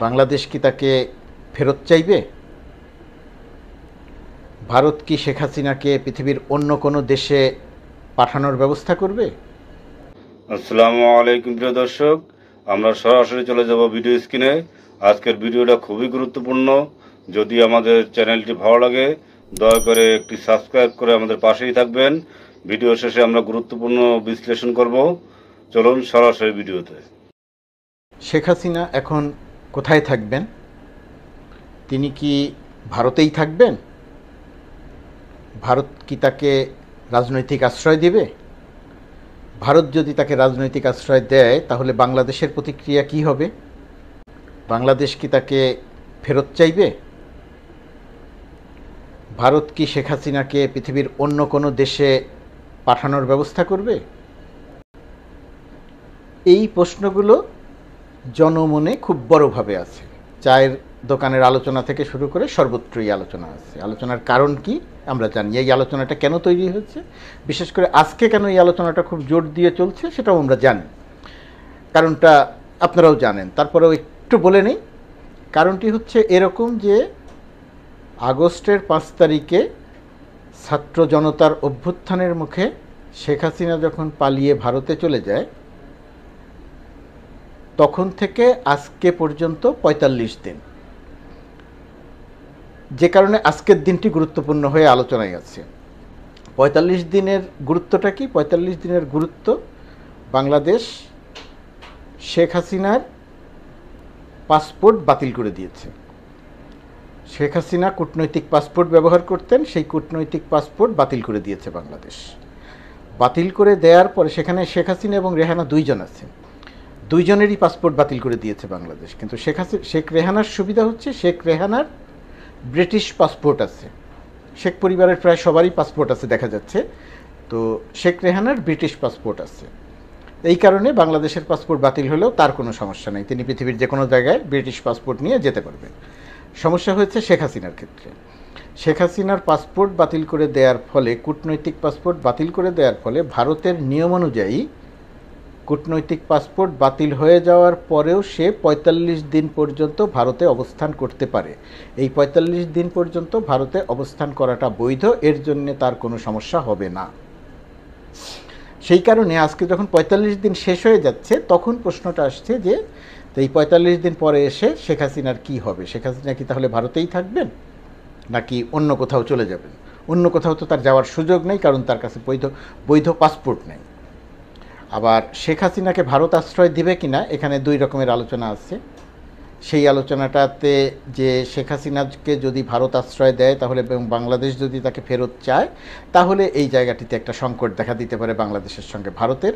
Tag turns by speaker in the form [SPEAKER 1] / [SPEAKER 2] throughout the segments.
[SPEAKER 1] বাংলাদেশ কি তাকে ফেরত চাইবে? ভারত কি শেখ হাসিনাকে পৃথিবীর অন্য কোনো দেশে পাঠানোর ব্যবস্থা করবে?
[SPEAKER 2] আসসালামু আলাইকুম প্রিয় দর্শক, আমরা সরাসরি চলে যাব ভিডিও স্ক্রিনে। আজকের ভিডিওটা খুবই গুরুত্বপূর্ণ। যদি আমাদের চ্যানেলটি ভালো লাগে দয়া করে একটি সাবস্ক্রাইব করে আমাদের পাশেই থাকবেন। ভিডিও শেষে আমরা গুরুত্বপূর্ণ বিশ্লেষণ করব। চলুন সরাসরি ভিডিওতে।
[SPEAKER 1] শেখ হাসিনা এখন কোথায় থাকবেন? তিনি কি ভারতেই থাকবেন? ভারত কি তাকে রাজনৈতিক আশ্রয় দেবে? ভারত যদি তাকে রাজনৈতিক আশ্রয় দেয় তাহলে বাংলাদেশের প্রতিক্রিয়া কি হবে? বাংলাদেশ কি তাকে ফেরত চাইবে? ভারত কি শেখ হাসিনাকে পৃথিবীর অন্য কোনো দেশে পাঠানোর ব্যবস্থা করবে? এই প্রশ্নগুলো জনমনে খুব বড়ভাবে আছে। চায়ের দোকানের আলোচনা থেকে শুরু করে সর্বত্রই আলোচনা আছে। আলোচনার কারণ কি আমরা জানি। এই আলোচনাটা কেন তৈরি হয়েছে, বিশেষ করে আজকে কেন এই আলোচনাটা খুব জোর দিয়ে চলছে সেটাও আমরা জানি। কারণটা আপনারাও জানেন, তারপরেও একটু বলে নেই। কারণটি হচ্ছে এরকম যে আগস্টের 5 তারিখে ছাত্র জনতার অভ্যুত্থানের মুখে শেখ হাসিনা যখন পালিয়ে ভারতে চলে যায়, তখন থেকে আজকে পর্যন্ত ৪৫ দিন, যে কারণে আজকের দিনটি গুরুত্বপূর্ণ হয়ে আলোচনায় আছে। ৪৫ দিনের গুরুত্বটা কি? ৪৫ দিনের গুরুত্ব, বাংলাদেশ শেখ হাসিনার পাসপোর্ট বাতিল করে দিয়েছে। শেখ হাসিনা কূটনৈতিক পাসপোর্ট ব্যবহার করতেন, সেই কূটনৈতিক পাসপোর্ট বাতিল করে দিয়েছে বাংলাদেশ। বাতিল করে দেওয়ার পরে সেখানে শেখ হাসিনা এবং রেহানা দুইজন আছে, দুইজনেরই পাসপোর্ট বাতিল করে দিয়েছে বাংলাদেশ। কিন্তু শেখ রেহানার সুবিধা হচ্ছে শেখ রেহানার ব্রিটিশ পাসপোর্ট আছে। শেখ পরিবারের প্রায় সবারই পাসপোর্ট আছে দেখা যাচ্ছে, তো শেখ রেহানার ব্রিটিশ পাসপোর্ট আছে। এই কারণে বাংলাদেশের পাসপোর্ট বাতিল হলেও তার কোনো সমস্যা নেই, তিনি পৃথিবীর যে কোনো জায়গায় ব্রিটিশ পাসপোর্ট নিয়ে যেতে পারবেন। সমস্যা হয়েছে শেখ হাসিনার ক্ষেত্রে। শেখ হাসিনার পাসপোর্ট বাতিল করে দেওয়ার ফলে, কূটনৈতিক পাসপোর্ট বাতিল করে দেওয়ার ফলে ভারতের নিয়ম অনুযায়ী কূটনৈতিক পাসপোর্ট বাতিল হয়ে যাওয়ার পরেও সে ৪৫ দিন পর্যন্ত ভারতে অবস্থান করতে পারে। এই ৪৫ দিন পর্যন্ত ভারতে অবস্থান করাটা বৈধ, এর জন্যে তার কোনো সমস্যা হবে না। সেই কারণে আজকে যখন ৪৫ দিন শেষ হয়ে যাচ্ছে তখন প্রশ্নটা আসছে যে এই ৪৫ দিন পরে এসে শেখ হাসিনার কী হবে? শেখ হাসিনা কি তাহলে ভারতেই থাকবেন নাকি অন্য কোথাও চলে যাবেন? অন্য কোথাও তো তার যাওয়ার সুযোগ নেই, কারণ তার কাছে বৈধ পাসপোর্ট নেই। আবার শেখ হাসিনাকে ভারত আশ্রয় দিবে কিনা এখানে দুই রকমের আলোচনা আছে। সেই আলোচনাটাতে যে শেখ হাসিনাকে যদি ভারত আশ্রয় দেয় তাহলে, এবং বাংলাদেশ যদি তাকে ফেরত চায়, তাহলে এই জায়গাটিতে একটা সংকট দেখা দিতে পারে বাংলাদেশের সঙ্গে ভারতের।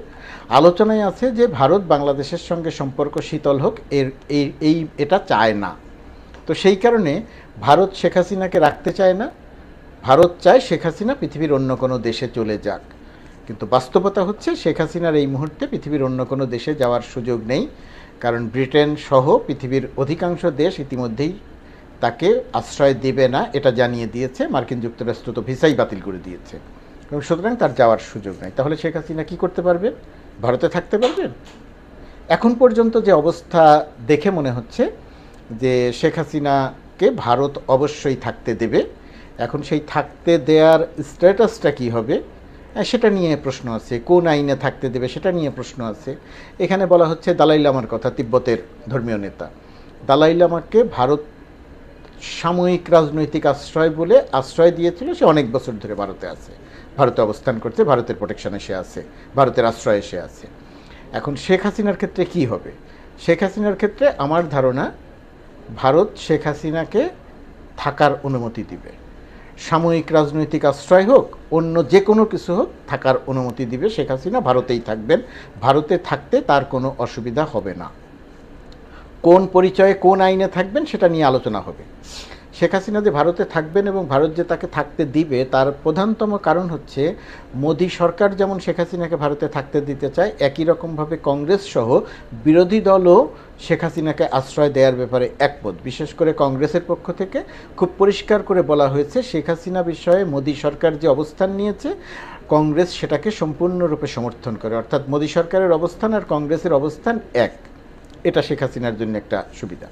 [SPEAKER 1] আলোচনায় আছে যে ভারত বাংলাদেশের সঙ্গে সম্পর্ক শীতল হোক, এটা চায় না। তো সেই কারণে ভারত শেখ হাসিনাকে রাখতে চায় না, ভারত চায় শেখ হাসিনা পৃথিবীর অন্য কোনো দেশে চলে যাক। কিন্তু বাস্তবতা হচ্ছে শেখ হাসিনার এই মুহূর্তে পৃথিবীর অন্য কোনো দেশে যাওয়ার সুযোগ নেই, কারণ ব্রিটেন সহ পৃথিবীর অধিকাংশ দেশ ইতিমধ্যেই তাকে আশ্রয় দেবে না এটা জানিয়ে দিয়েছে। মার্কিন যুক্তরাষ্ট্র তো ভিসাই বাতিল করে দিয়েছে, এবং সুতরাং তার যাওয়ার সুযোগ নেই। তাহলে শেখ হাসিনা কী করতে পারবেন? ভারতে থাকতে পারবেন? এখন পর্যন্ত যে অবস্থা দেখে মনে হচ্ছে যে শেখ হাসিনাকে ভারত অবশ্যই থাকতে দেবে। এখন সেই থাকতে দেওয়ার স্ট্যাটাসটা কী হবে সেটা নিয়ে প্রশ্ন আছে, কোন আইনে থাকতে দেবে সেটা নিয়ে প্রশ্ন আছে। এখানে বলা হচ্ছে দালাই লামার কথা, তিব্বতের ধর্মীয় নেতা দালাই লামাকে ভারত সাময়িক রাজনৈতিক আশ্রয় বলে আশ্রয় দিয়েছিল। সে অনেক বছর ধরে ভারতে আছে, ভারতে অবস্থান করছে, ভারতের প্রোটেকশনে সে আছে, ভারতের আশ্রয়ে সে আছে। এখন শেখ হাসিনার ক্ষেত্রে কি হবে? শেখ হাসিনার ক্ষেত্রে আমার ধারণা ভারত শেখ হাসিনাকে থাকার অনুমতি দিবে। সাময়িক রাজনৈতিক আশ্রয় হোক, অন্য যে কোনো কিছু হোক, থাকার অনুমতি দিবে। শেখ হাসিনা ভারতেই থাকবেন, ভারতে থাকতে তার কোনো অসুবিধা হবে না। কোন পরিচয়ে কোন আইনে থাকবেন সেটা নিয়ে আলোচনা হবে। শেখ হাসিনা যে ভারতে থাকবেন এবং ভারত যে তাকে থাকতে দিবে তার প্রধানতম কারণ হচ্ছে মোদি সরকার যেমন শেখ হাসিনাকে ভারতে থাকতে দিতে চায়, একই রকমভাবে কংগ্রেস সহ বিরোধী দলও শেখ হাসিনাকে আশ্রয় দেওয়ার ব্যাপারে একমত। বিশেষ করে কংগ্রেসের পক্ষ থেকে খুব পরিষ্কার করে বলা হয়েছে শেখ হাসিনা বিষয়ে মোদি সরকার যে অবস্থান নিয়েছে কংগ্রেস সেটাকে সম্পূর্ণরূপে সমর্থন করে। অর্থাৎ মোদি সরকারের অবস্থান আর কংগ্রেসের অবস্থান এক, এটা শেখ হাসিনার জন্য একটা সুবিধা।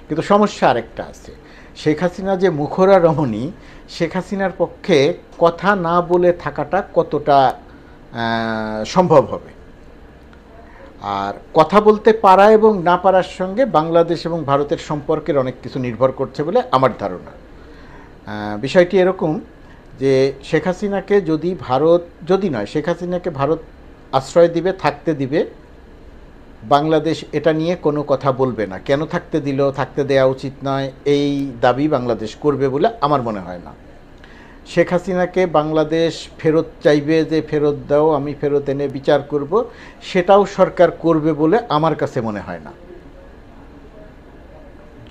[SPEAKER 1] কিন্তু সমস্যা আরেকটা আছে, শেখ হাসিনা যে মুখরা রমণী, শেখ হাসিনার পক্ষে কথা না বলে থাকাটা কতটা সম্ভব হবে। আর কথা বলতে পারা এবং না পারার সঙ্গে বাংলাদেশ এবং ভারতের সম্পর্কের অনেক কিছু নির্ভর করছে বলে আমার ধারণা। বিষয়টি এরকম যে শেখ হাসিনাকে যদি ভারত, যদি নয় শেখ হাসিনাকে ভারত আশ্রয় দিবে, থাকতে দিবে, বাংলাদেশ এটা নিয়ে কোনো কথা বলবে না। কেন থাকতে দিল, থাকতে দেওয়া উচিত নয়, এই দাবি বাংলাদেশ করবে বলে আমার মনে হয় না। শেখ হাসিনাকে বাংলাদেশ ফেরত চাইবে, যে ফেরত দাও, আমি ফেরত এনে বিচার করব, সেটাও সরকার করবে বলে আমার কাছে মনে হয় না।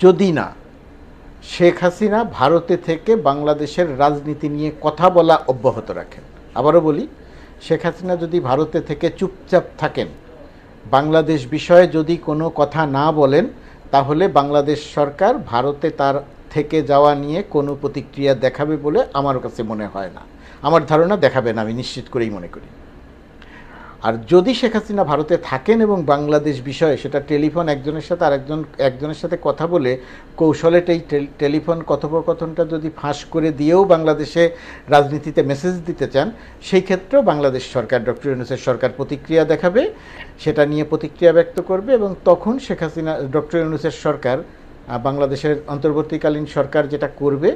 [SPEAKER 1] যদি না শেখ হাসিনা ভারতে থেকে বাংলাদেশের রাজনীতি নিয়ে কথা বলা অব্যাহত রাখেন। আবারও বলি, শেখ হাসিনা যদি ভারতে থেকে চুপচাপ থাকেন, বাংলাদেশ বিষয়ে যদি কোনো কথা না বলেন, তাহলে বাংলাদেশ সরকার ভারতে তার থেকে যাওয়া নিয়ে কোনো প্রতিক্রিয়া দেখাবে বলে আমার কাছে মনে হয় না। আমার ধারণা দেখাবে না, আমি নিশ্চিত করেই মনে করি। আর যদি শেখ হাসিনা ভারতে থাকেন এবং বাংলাদেশ বিষয়ে সেটা টেলিফোন একজনের সাথে একজনের সাথে কথা বলে কৌশলে টেলিফোন কথোপকথনটা যদি ফাঁস করে দিয়েও বাংলাদেশে রাজনীতিতে মেসেজ দিতে চান, সেই ক্ষেত্রেও বাংলাদেশ সরকার, ডক্টর ইউনূসের সরকার প্রতিক্রিয়া দেখাবে, সেটা নিয়ে প্রতিক্রিয়া ব্যক্ত করবে, এবং তখন শেখ হাসিনা, ডক্টর ইউনূসের সরকার, বাংলাদেশের অন্তর্বর্তীকালীন সরকার যেটা করবে,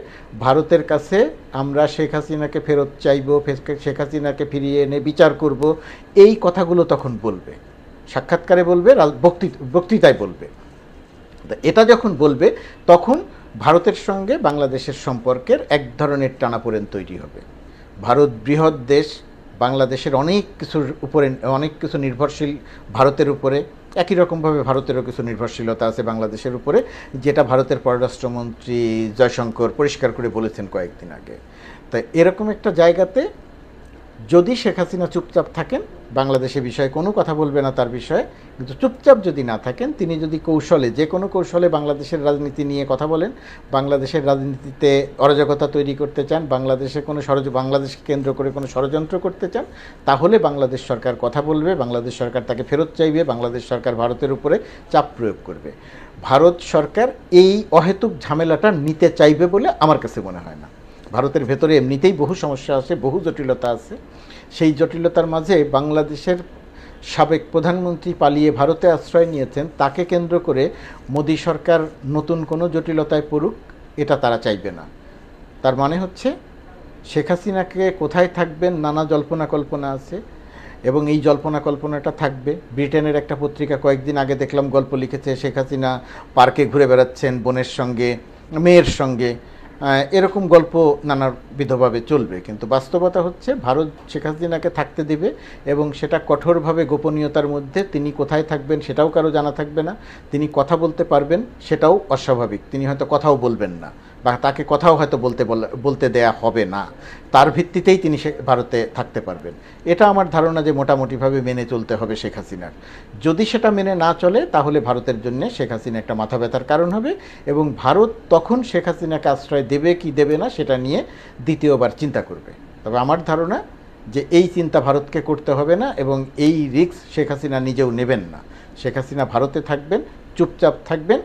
[SPEAKER 1] ভারতের কাছে আমরা শেখ হাসিনাকে ফেরত চাইব, শেখ হাসিনাকে ফিরিয়ে এনে বিচার করব, এই কথাগুলো তখন বলবে, সাক্ষাৎকারে বলবে, বক্তৃতায় বলবে। এটা যখন বলবে, তখন ভারতের সঙ্গে বাংলাদেশের সম্পর্কের এক ধরনের টানাপোড়েন তৈরি হবে। ভারত বৃহৎ দেশ, বাংলাদেশের অনেক কিছুর উপরে, অনেক কিছু নির্ভরশীল ভারতের উপরে। একই রকমভাবে ভারতেরও কিছু নির্ভরশীলতা আছে বাংলাদেশের উপরে, যেটা ভারতের পররাষ্ট্রমন্ত্রী জয়শঙ্কর পরিষ্কার করে বলেছেন কয়েকদিন আগে। তাই এরকম একটা জায়গাতে যদি শেখ হাসিনা চুপচাপ থাকেন, বাংলাদেশের বিষয়ে কোনো কথা বলবে না তার বিষয়ে, কিন্তু চুপচাপ যদি না থাকেন, তিনি যদি কৌশলে, যে কোনো কৌশলে বাংলাদেশের রাজনীতি নিয়ে কথা বলেন, বাংলাদেশের রাজনীতিতে অরাজকতা তৈরি করতে চান, বাংলাদেশকে কেন্দ্র করে কোনো ষড়যন্ত্র করতে চান, তাহলে বাংলাদেশ সরকার কথা বলবে, বাংলাদেশ সরকার তাকে ফেরত চাইবে, বাংলাদেশ সরকার ভারতের উপরে চাপ প্রয়োগ করবে। ভারত সরকার এই অহেতুক ঝামেলাটা নিতে চাইবে বলে আমার কাছে মনে হয় না। ভারতের ভেতরে এমনিতেই বহু সমস্যা আছে, বহু জটিলতা আছে। সেই জটিলতার মাঝে বাংলাদেশের সাবেক প্রধানমন্ত্রী পালিয়ে ভারতে আশ্রয় নিয়েছেন, তাকে কেন্দ্র করে মোদী সরকার নতুন কোনো জটিলতায় পড়ুক, এটা তারা চাইবে না। তার মানে হচ্ছে শেখ হাসিনাকে কোথায় থাকবেন, নানা জল্পনা কল্পনা আছে, এবং এই জল্পনা কল্পনাটা থাকবে। ব্রিটেনের একটা পত্রিকা কয়েকদিন আগে দেখলাম গল্প লিখেছে, শেখ হাসিনা পার্কে ঘুরে বেড়াচ্ছেন বোনের সঙ্গে, মেয়ের সঙ্গে, এরকম গল্প নানাবিধভাবে চলবে। কিন্তু বাস্তবতা হচ্ছে ভারত শেখ হাসিনাকে থাকতে দেবে, এবং সেটা কঠোরভাবে গোপনীয়তার মধ্যে। তিনি কোথায় থাকবেন সেটাও কারো জানা থাকবে না, তিনি কথা বলতে পারবেন সেটাও অস্বাভাবিক, তিনি হয়তো কথাও বলবেন না, বা তাকে কথাও হয়তো বলতে দেয়া হবে না, তার ভিত্তিতেই তিনি ভারতে থাকতে পারবেন। এটা আমার ধারণা যে মোটামুটিভাবে মেনে চলতে হবে শেখ হাসিনার। যদি সেটা মেনে না চলে, তাহলে ভারতের জন্য শেখ হাসিনা একটা মাথা ব্যথার কারণ হবে, এবং ভারত তখন শেখ হাসিনাকে আশ্রয় দেবে কি দেবে না সেটা নিয়ে দ্বিতীয়বার চিন্তা করবে। তবে আমার ধারণা যে এই চিন্তা ভারতকে করতে হবে না, এবং এই রিস্ক শেখ হাসিনা নিজেও নেবেন না। শেখ হাসিনা ভারতে থাকবেন, চুপচাপ থাকবেন।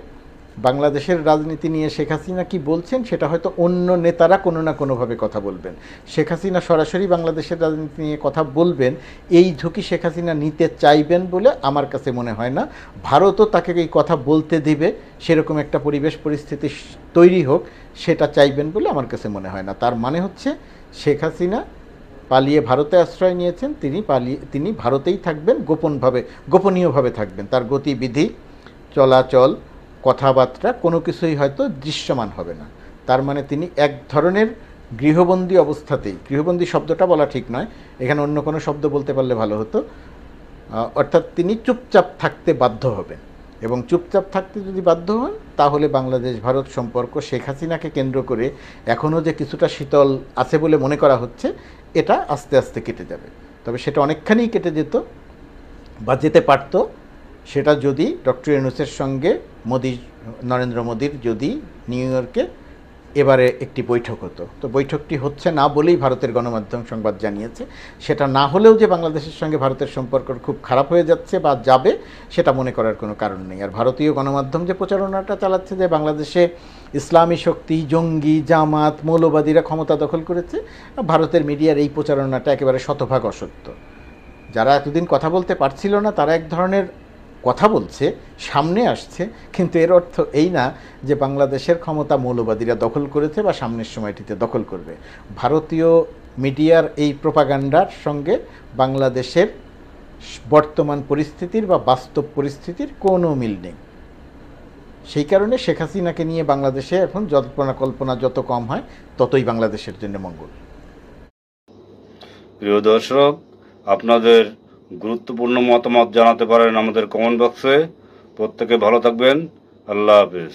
[SPEAKER 1] বাংলাদেশের রাজনীতি নিয়ে শেখ হাসিনা কি বলছেন সেটা হয়তো অন্য নেতারা কোনো না কোনোভাবে কথা বলবেন। শেখ হাসিনা সরাসরি বাংলাদেশের রাজনীতি নিয়ে কথা বলবেন, এই ঝুঁকি শেখ হাসিনা নিতে চাইবেন বলে আমার কাছে মনে হয় না। ভারতও তাকে এই কথা বলতে দিবে, সেরকম একটা পরিবেশ পরিস্থিতি তৈরি হোক, সেটা চাইবেন বলে আমার কাছে মনে হয় না। তার মানে হচ্ছে শেখ হাসিনা পালিয়ে ভারতে আশ্রয় নিয়েছেন, তিনি ভারতেই থাকবেন, গোপনীয়ভাবে থাকবেন। তার গতিবিধি, চলাচল, কথাবার্তা কোনো কিছুই হয়তো দৃশ্যমান হবে না। তার মানে তিনি এক ধরনের গৃহবন্দী অবস্থাতেই, গৃহবন্দী শব্দটা বলা ঠিক নয়, এখানে অন্য কোনো শব্দ বলতে পারলে ভালো হতো, অর্থাৎ তিনি চুপচাপ থাকতে বাধ্য হবেন। এবং চুপচাপ থাকতে যদি বাধ্য হন, তাহলে বাংলাদেশ ভারত সম্পর্ক শেখ হাসিনাকে কেন্দ্র করে এখনও যে কিছুটা শীতল আছে বলে মনে করা হচ্ছে, এটা আস্তে আস্তে কেটে যাবে। তবে সেটা অনেকখানি কেটে যেত বা যেতে পারত, সেটা যদি ডক্টর ইউনূসের সঙ্গে নরেন্দ্র মোদীর যদি নিউ ইয়র্কে এবারে একটি বৈঠক হতো। তো বৈঠকটি হচ্ছে না বলেই ভারতের গণমাধ্যম সংবাদ জানিয়েছে। সেটা না হলেও যে বাংলাদেশের সঙ্গে ভারতের সম্পর্ক খুব খারাপ হয়ে যাচ্ছে বা যাবে, সেটা মনে করার কোনো কারণ নেই। আর ভারতীয় গণমাধ্যম যে প্রচারণাটা চালাচ্ছে যে বাংলাদেশে ইসলামী শক্তি, জঙ্গি, জামাত, মৌলবাদীরা ক্ষমতা দখল করেছে, ভারতের মিডিয়ার এই প্রচারণাটা একেবারে শতভাগ অসত্য। যারা এতদিন কথা বলতে পারছিল না, তারা এক ধরনের কথা বলছে, সামনে আসছে, কিন্তু এর অর্থ এই না যে বাংলাদেশের ক্ষমতা মৌলবাদীরা দখল করেছে বা সামনের সময়টিতে দখল করবে। ভারতীয় মিডিয়ার এই প্রোপাগান্ডার সঙ্গে বাংলাদেশের বর্তমান পরিস্থিতির বা বাস্তব পরিস্থিতির কোনো মিল নেই। সেই কারণে শেখ হাসিনাকে নিয়ে বাংলাদেশে এখন জল্পনা কল্পনা যত কম হয়, ততই বাংলাদেশের জন্য মঙ্গল।
[SPEAKER 2] প্রিয় দর্শক, আপনাদের গুরুত্বপূর্ণ মতামত জানাতে পারেন আমাদের কমেন্ট বক্সে। প্রত্যেকে ভালো থাকবেন। আল্লাহ হাফেজ।